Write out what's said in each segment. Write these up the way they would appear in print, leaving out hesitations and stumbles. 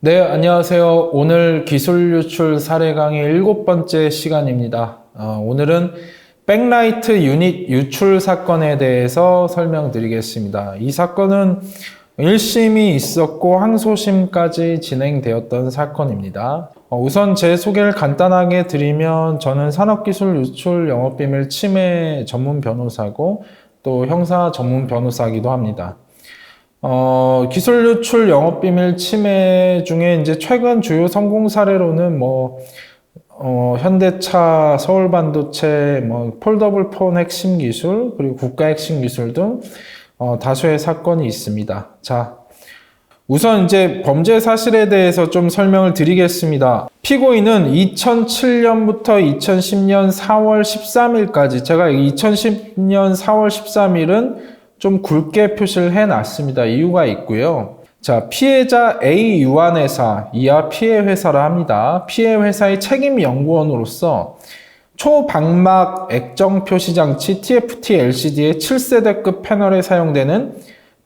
네, 안녕하세요. 오늘 기술 유출 사례 강의 7번째 시간입니다. 오늘은 백라이트 유닛 유출 사건에 대해서 설명드리겠습니다. 이 사건은 1심이 있었고 항소심까지 진행되었던 사건입니다. 우선 제 소개를 간단하게 드리면 저는 산업기술 유출 영업비밀 침해 전문 변호사고 또 형사 전문 변호사이기도 합니다. 기술 유출 영업비밀 침해 중에 이제 최근 주요 성공 사례로는 현대차, 서울반도체, 폴더블 폰 핵심 기술, 그리고 국가 핵심 기술 등, 다수의 사건이 있습니다. 자, 우선 이제 범죄 사실에 대해서 좀 설명을 드리겠습니다. 피고인은 2007년부터 2010년 4월 13일까지, 제가 2010년 4월 13일은 좀 굵게 표시를 해놨습니다. 이유가 있고요. 자, 피해자 A 유한회사, 이하 피해 회사라 합니다. 피해 회사의 책임 연구원으로서 초방막 액정 표시 장치 TFT LCD의 7세대급 패널에 사용되는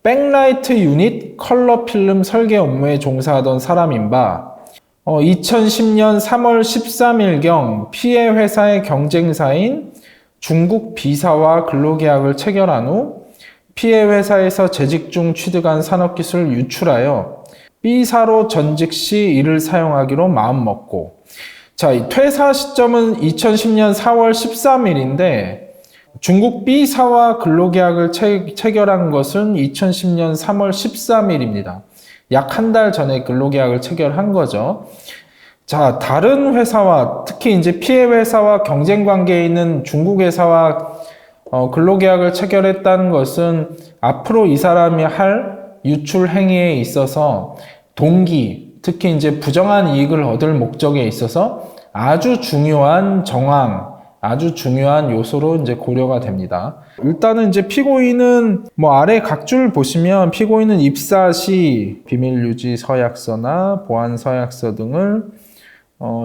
백라이트 유닛 컬러 필름 설계 업무에 종사하던 사람인 바 2010년 3월 13일경 피해 회사의 경쟁사인 중국 B사와 근로계약을 체결한 후 피해 회사에서 재직 중 취득한 산업기술을 유출하여 B사로 전직 시 이를 사용하기로 마음먹고, 자, 이 퇴사 시점은 2010년 4월 13일인데 중국 B사와 근로계약을 체결한 것은 2010년 3월 13일입니다. 약 한 달 전에 근로계약을 체결한 거죠. 자, 다른 회사와 특히 이제 피해 회사와 경쟁 관계에 있는 중국 회사와 근로계약을 체결했다는 것은 앞으로 이 사람이 할 유출 행위에 있어서 동기, 특히 이제 부정한 이익을 얻을 목적에 있어서 아주 중요한 정황, 아주 중요한 요소로 이제 고려가 됩니다. 일단은 이제 피고인은 아래 각줄 보시면 피고인은 입사 시 비밀유지 서약서나 보안 서약서 등을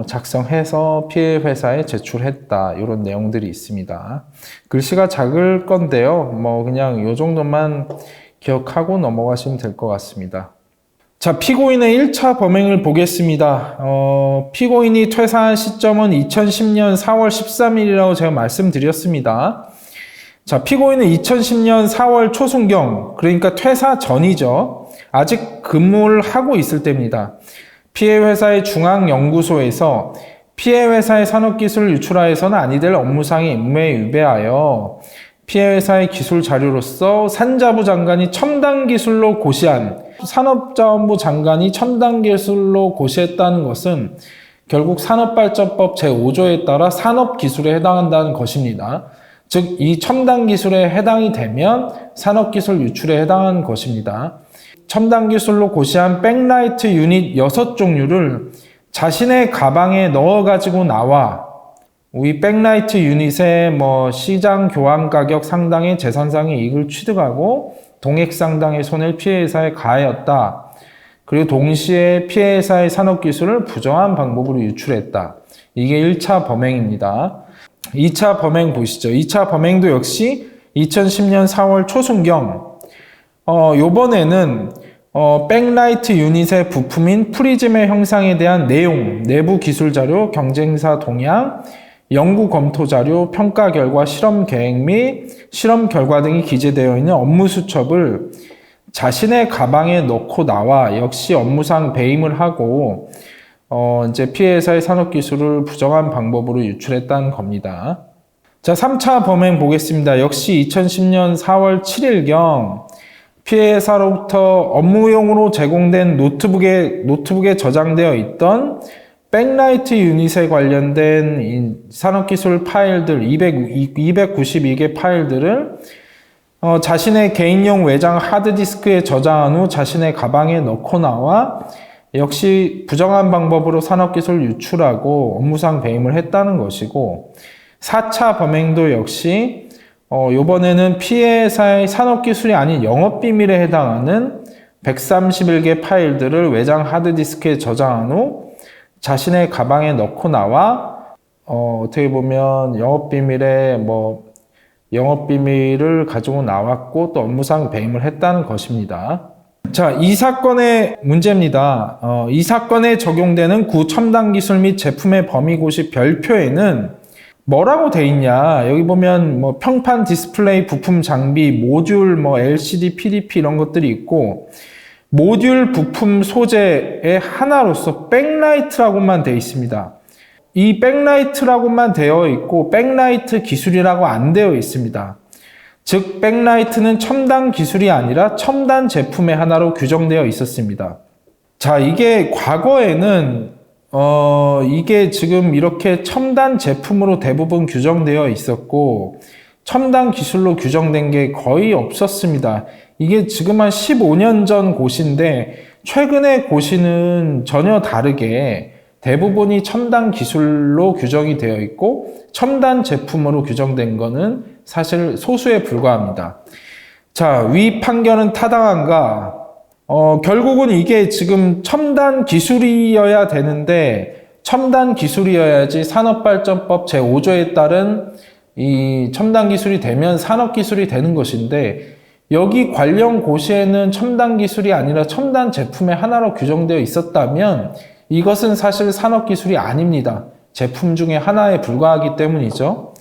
작성해서 피해 회사에 제출했다. 이런 내용들이 있습니다. 글씨가 작을 건데요. 그냥 요 정도만 기억하고 넘어가시면 될 것 같습니다. 자, 피고인의 1차 범행을 보겠습니다. 피고인이 퇴사한 시점은 2010년 4월 13일이라고 제가 말씀드렸습니다. 자, 피고인은 2010년 4월 초순경, 그러니까 퇴사 전이죠. 아직 근무를 하고 있을 때입니다. 피해 회사의 중앙연구소에서 피해 회사의 산업기술을 유출하여서는 아니 될 업무상의 임무에 위배하여 피해 회사의 기술 자료로서 산자부 장관이 첨단 기술로 고시한, 산업자원부 장관이 첨단 기술로 고시했다는 것은 결국 산업발전법 제5조에 따라 산업기술에 해당한다는 것입니다. 즉, 이 첨단 기술에 해당이 되면 산업기술 유출에 해당하는 것입니다. 첨단 기술로 고시한 백라이트 유닛 6종류를 자신의 가방에 넣어 가지고 나와 이 백라이트 유닛의 시장 교환 가격 상당의 재산상의 이익을 취득하고 동액 상당의 손해를 피해 회사에 가하였다. 그리고 동시에 피해 회사의 산업 기술을 부정한 방법으로 유출했다. 이게 1차 범행입니다. 2차 범행 보시죠. 2차 범행도 역시 2010년 4월 초순경, 요번에는 백라이트 유닛의 부품인 프리즘의 형상에 대한 내용, 내부 기술 자료, 경쟁사 동향, 연구 검토 자료, 평가 결과, 실험 계획 및 실험 결과 등이 기재되어 있는 업무 수첩을 자신의 가방에 넣고 나와 역시 업무상 배임을 하고 이제 피해 회사의 산업 기술을 부정한 방법으로 유출했다는 겁니다. 자, 3차 범행 보겠습니다. 역시 2010년 4월 7일경 피해 회사로부터 업무용으로 제공된 노트북에 저장되어 있던 백라이트 유닛에 관련된 산업기술 파일들 292개 파일들을 자신의 개인용 외장 하드디스크에 저장한 후 자신의 가방에 넣고 나와 역시 부정한 방법으로 산업기술을 유출하고 업무상 배임을 했다는 것이고, 4차 범행도 역시 요번에는 피해 회사의 산업기술이 아닌 영업비밀에 해당하는 131개 파일들을 외장 하드디스크에 저장한 후 자신의 가방에 넣고 나와 어떻게 보면 영업비밀을 가지고 나왔고 또 업무상 배임을 했다는 것입니다. 자, 이 사건의 문제입니다. 이 사건에 적용되는 구 첨단 기술 및 제품의 범위 고시 별표에는 뭐라고 돼 있냐? 여기 보면 뭐 평판 디스플레이 부품 장비, 모듈, 뭐 LCD, PDP 이런 것들이 있고, 모듈 부품 소재의 하나로서 백라이트라고만 되어 있습니다. 이 백라이트라고만 되어 있고 백라이트 기술이라고 안 되어 있습니다. 즉 백라이트는 첨단 기술이 아니라 첨단 제품의 하나로 규정되어 있었습니다. 자, 이게 과거에는 이게 지금 이렇게 첨단 제품으로 대부분 규정되어 있었고 첨단 기술로 규정된 게 거의 없었습니다. 이게 지금 한 15년 전 고시인데 최근의 고시는 전혀 다르게 대부분이 첨단 기술로 규정이 되어 있고 첨단 제품으로 규정된 거는 사실 소수에 불과합니다. 자, 위 판결은 타당한가? 결국은 이게 지금 첨단 기술이어야 되는데 첨단 기술이어야지 산업발전법 제5조에 따른 이 첨단 기술이 되면 산업기술이 되는 것인데 여기 관련 고시에는 첨단 기술이 아니라 첨단 제품의 하나로 규정되어 있었다면 이것은 사실 산업기술이 아닙니다. 제품 중에 하나에 불과하기 때문이죠.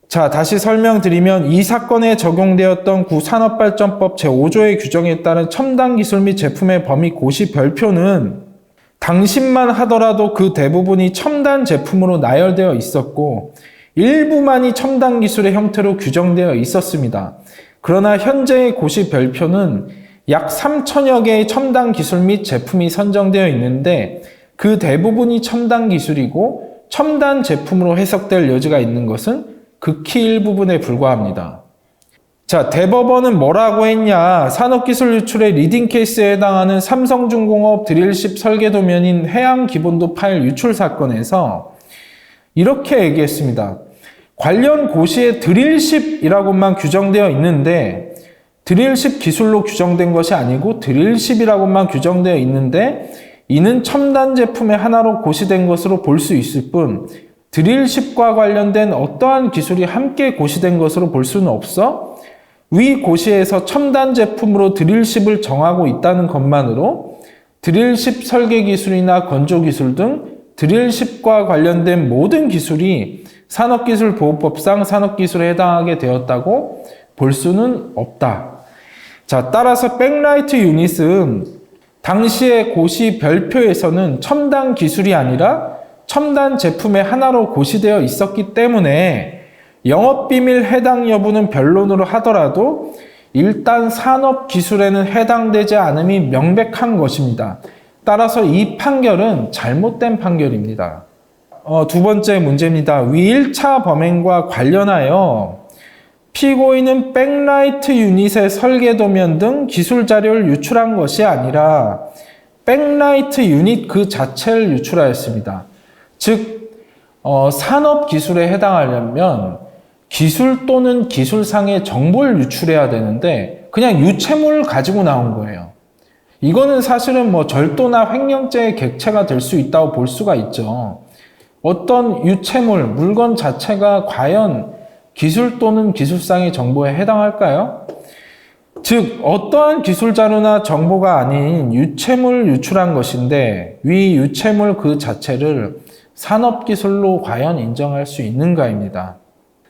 자, 다시 설명드리면 이 사건에 적용되었던 구산업발전법 제5조의 규정에 따른 첨단 기술 및 제품의 범위 고시 별표는 당시만 하더라도 그 대부분이 첨단 제품으로 나열되어 있었고 일부만이 첨단 기술의 형태로 규정되어 있었습니다. 그러나 현재의 고시 별표는 약 3천여 개의 첨단 기술 및 제품이 선정되어 있는데 그 대부분이 첨단 기술이고 첨단 제품으로 해석될 여지가 있는 것은 극히 일부분에 불과합니다. 자, 대법원은 뭐라고 했냐? 산업기술 유출의 리딩 케이스에 해당하는 삼성중공업 드릴십 설계도면인 해양기본도 파일 유출 사건에서 이렇게 얘기했습니다. 관련 고시에 드릴십이라고만 규정되어 있는데 드릴십 기술로 규정된 것이 아니고 드릴십이라고만 규정되어 있는데 이는 첨단 제품의 하나로 고시된 것으로 볼 수 있을 뿐 드릴십과 관련된 어떠한 기술이 함께 고시된 것으로 볼 수는 없어 위 고시에서 첨단 제품으로 드릴십을 정하고 있다는 것만으로 드릴십 설계 기술이나 건조 기술 등 드릴십과 관련된 모든 기술이 산업기술보호법상 산업기술에 해당하게 되었다고 볼 수는 없다. 자, 따라서 백라이트 유닛은 당시의 고시 별표에서는 첨단 기술이 아니라 첨단 제품의 하나로 고시되어 있었기 때문에 영업비밀 해당 여부는 변론으로 하더라도 일단 산업기술에는 해당되지 않음이 명백한 것입니다. 따라서 이 판결은 잘못된 판결입니다. 두 번째 문제입니다. 위 1차 범행과 관련하여 피고인은 백라이트 유닛의 설계도면 등 기술 자료를 유출한 것이 아니라 백라이트 유닛 그 자체를 유출하였습니다. 즉, 산업기술에 해당하려면 기술 또는 기술상의 정보를 유출해야 되는데 그냥 유체물을 가지고 나온 거예요. 이거는 사실은 뭐 절도나 횡령죄의 객체가 될 수 있다고 볼 수가 있죠. 어떤 유체물, 물건 자체가 과연 기술 또는 기술상의 정보에 해당할까요? 즉, 어떠한 기술 자료나 정보가 아닌 유체물을 유출한 것인데 위 유체물 그 자체를 산업기술로 과연 인정할 수 있는가입니다.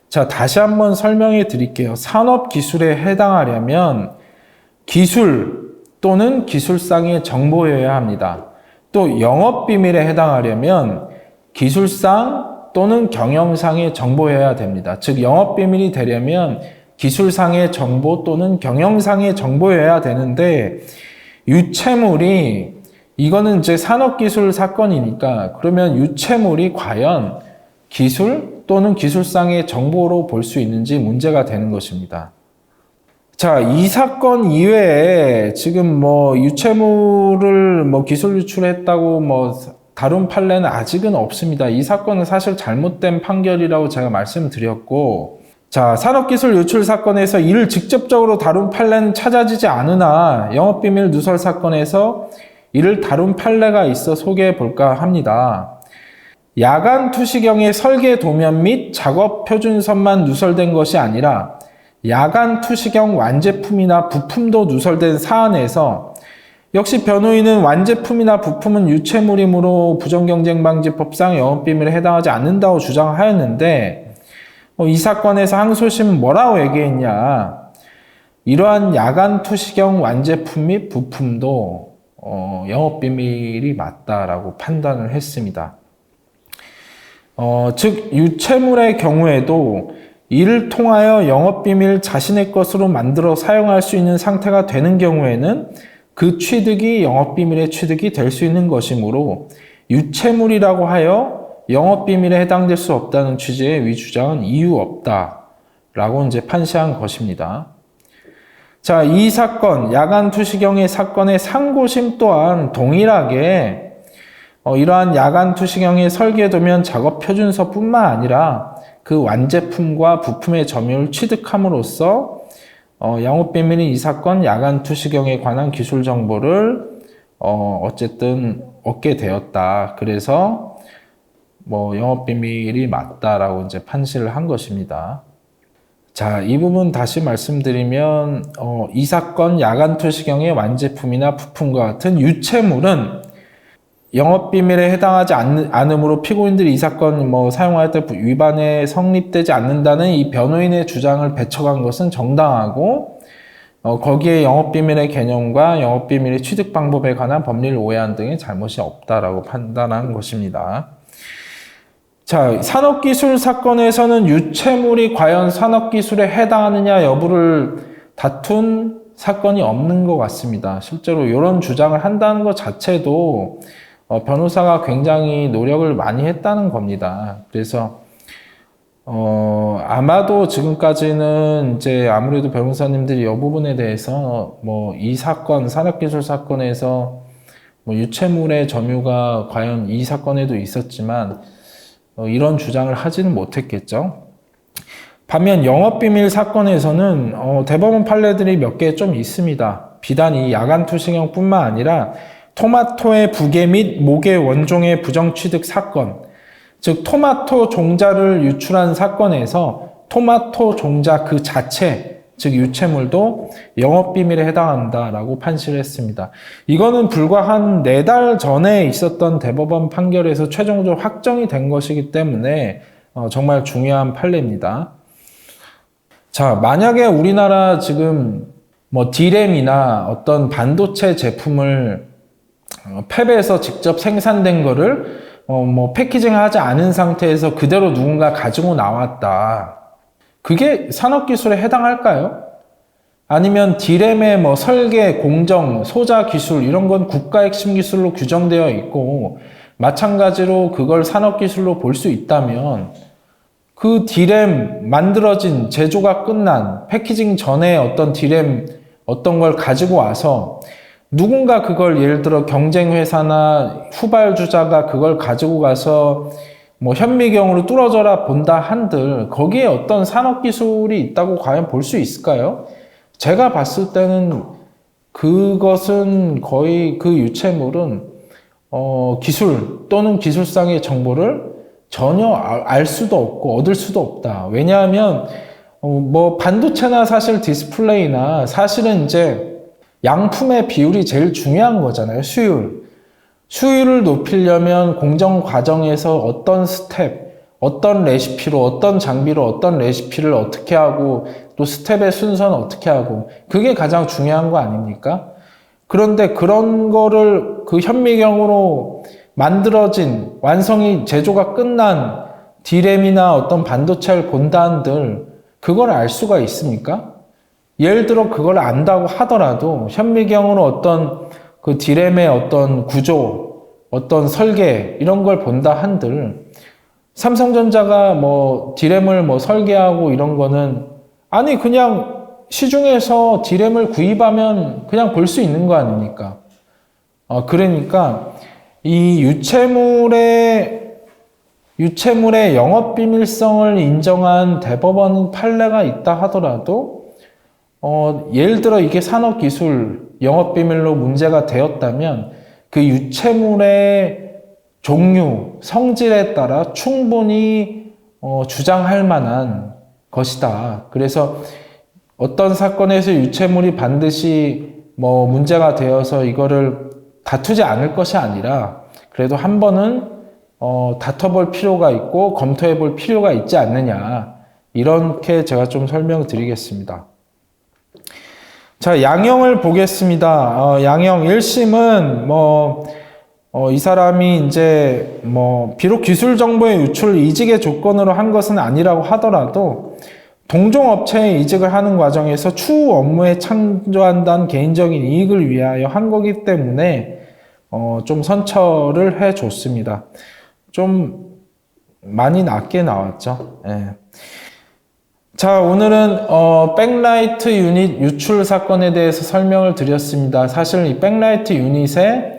자, 다시 한번 설명해 드릴게요. 산업기술에 해당하려면 기술 또는 기술상의 정보여야 합니다. 또 영업비밀에 해당하려면 기술상 또는 경영상의 정보여야 됩니다. 즉, 영업비밀이 되려면 기술상의 정보 또는 경영상의 정보여야 되는데 유체물이 이거는 이제 산업기술 사건이니까 그러면 유체물이 과연 기술 또는 기술상의 정보로 볼 수 있는지 문제가 되는 것입니다. 자, 이 사건 이외에 지금 뭐 유체물을 뭐 기술 유출했다고 뭐 다룬 판례는 아직은 없습니다. 이 사건은 사실 잘못된 판결이라고 제가 말씀드렸고, 자, 산업기술 유출 사건에서 이를 직접적으로 다룬 판례는 찾아지지 않으나 영업비밀 누설 사건에서 이를 다룬 판례가 있어 소개해 볼까 합니다. 야간 투시경의 설계 도면 및 작업 표준선만 누설된 것이 아니라 야간 투시경 완제품이나 부품도 누설된 사안에서 역시 변호인은 완제품이나 부품은 유체물이므로 부정경쟁방지법상 영업비밀에 해당하지 않는다고 주장하였는데 이 사건에서 항소심은 뭐라고 얘기했냐. 이러한 야간 투시경 완제품 및 부품도 영업비밀이 맞다라고 판단을 했습니다. 즉 유체물의 경우에도 이를 통하여 영업비밀 자신의 것으로 만들어 사용할 수 있는 상태가 되는 경우에는 그 취득이 영업비밀의 취득이 될 수 있는 것이므로 유체물이라고 하여 영업비밀에 해당될 수 없다는 취지의 위 주장은 이유 없다라고 이제 판시한 것입니다. 자, 이 사건, 야간 투시경의 사건의 상고심 또한 동일하게 이러한 야간 투시경의 설계도면 작업 표준서뿐만 아니라 그 완제품과 부품의 점유율을 취득함으로써 영업비밀인 이 사건 야간 투시경에 관한 기술 정보를 어쨌든 얻게 되었다. 그래서 영업비밀이 맞다라고 이제 판시를 한 것입니다. 자, 이 부분 다시 말씀드리면 이 사건 야간 투시경의 완제품이나 부품과 같은 유체물은 영업비밀에 해당하지 않으므로 피고인들이 이 사건 사용할 때 위반에 성립되지 않는다는 이 변호인의 주장을 배척한 것은 정당하고 거기에 영업비밀의 개념과 영업비밀의 취득 방법에 관한 법리를 오해한 등의 잘못이 없다라고 판단한 것입니다. 자, 산업기술 사건에서는 유체물이 과연 산업기술에 해당하느냐 여부를 다툰 사건이 없는 것 같습니다. 실제로 이런 주장을 한다는 것 자체도 변호사가 굉장히 노력을 많이 했다는 겁니다. 그래서 아마도 지금까지는 이제 아무래도 변호사님들이 이 부분에 대해서 이 사건, 산업기술 사건에서 유체물의 점유가 과연 이 사건에도 있었지만 이런 주장을 하지는 못했겠죠. 반면 영업비밀 사건에서는 대법원 판례들이 몇 개 좀 있습니다. 비단 이 야간 투시경뿐만 아니라 토마토의 부계 및 목의 원종의 부정취득 사건, 즉 토마토 종자를 유출한 사건에서 토마토 종자 그 자체, 즉 유체물도 영업비밀에 해당한다라고 판시를 했습니다. 이거는 불과 한 4달 전에 있었던 대법원 판결에서 최종적으로 확정이 된 것이기 때문에 정말 중요한 판례입니다. 자, 만약에 우리나라 지금 D램이나 어떤 반도체 제품을 팹에서 직접 생산된 거를 패키징하지 않은 상태에서 그대로 누군가 가지고 나왔다. 그게 산업기술에 해당할까요? 아니면 D램의 설계, 공정, 소자 기술 이런 건 국가 핵심 기술로 규정되어 있고 마찬가지로 그걸 산업기술로 볼 수 있다면 그 D램 만들어진 제조가 끝난 패키징 전에 어떤 D램 어떤 걸 가지고 와서 누군가 그걸 예를 들어 경쟁회사나 후발주자가 그걸 가지고 가서 현미경으로 뚫어져라 본다 한들 거기에 어떤 산업기술이 있다고 과연 볼 수 있을까요? 제가 봤을 때는 그것은 거의 그 유체물은 기술 또는 기술상의 정보를 전혀 알 수도 없고 얻을 수도 없다. 왜냐하면 반도체나 사실 디스플레이나 사실은 이제 양품의 비율이 제일 중요한 거잖아요. 수율을 높이려면 공정 과정에서 어떤 스텝, 어떤 레시피로, 어떤 장비로 어떤 레시피를 어떻게 하고 또 스텝의 순서는 어떻게 하고 그게 가장 중요한 거 아닙니까? 그런데 그런 거를 그 현미경으로 만들어진 완성이 제조가 끝난 D램이나 어떤 반도체를 본다 한들 그걸 알 수가 있습니까? 예를 들어 그걸 안다고 하더라도 현미경으로 어떤 그 D램의 어떤 구조, 어떤 설계 이런 걸 본다 한들 삼성전자가 D램을 설계하고 이런 거는 아니 그냥 시중에서 D램을 구입하면 그냥 볼 수 있는 거 아닙니까? 그러니까 이 유체물의 영업비밀성을 인정한 대법원 판례가 있다 하더라도 예를 들어 이게 산업기술 영업비밀로 문제가 되었다면 그 유체물의 종류, 성질에 따라 충분히 주장할 만한 것이다. 그래서 어떤 사건에서 유체물이 반드시 뭐 문제가 되어서 이거를 다투지 않을 것이 아니라 그래도 한 번은 다퉈볼 필요가 있고 검토해 볼 필요가 있지 않느냐, 이렇게 제가 좀 설명드리겠습니다. 자, 양형을 보겠습니다. 양형 1심은 이 사람이 이제 비록 기술 정보의 유출을 이직의 조건으로 한 것은 아니라고 하더라도 동종업체에 이직을 하는 과정에서 추후 업무에 창조한다는 개인적인 이익을 위하여 한 거기 때문에 좀 선처를 해 줬습니다. 좀 많이 낮게 나왔죠. 예. 자, 오늘은 백라이트 유닛 유출 사건에 대해서 설명을 드렸습니다. 사실 이 백라이트 유닛의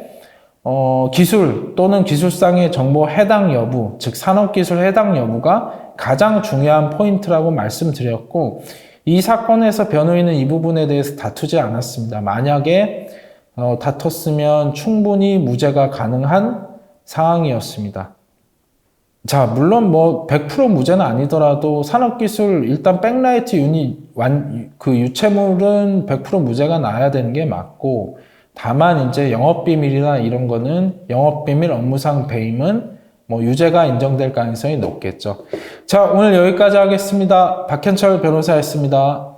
기술 또는 기술상의 정보 해당 여부, 즉 산업기술 해당 여부가 가장 중요한 포인트라고 말씀드렸고, 이 사건에서 변호인은 이 부분에 대해서 다투지 않았습니다. 만약에 다퉜으면 충분히 무죄가 가능한 상황이었습니다. 자, 물론 100% 무죄는 아니더라도 산업기술 일단 백라이트 유닛 그 유체물은 100% 무죄가 나야 되는 게 맞고, 다만 이제 영업비밀이나 이런 거는 영업비밀 업무상 배임은 유죄가 인정될 가능성이 높겠죠. 자, 오늘 여기까지 하겠습니다. 박현철 변호사였습니다.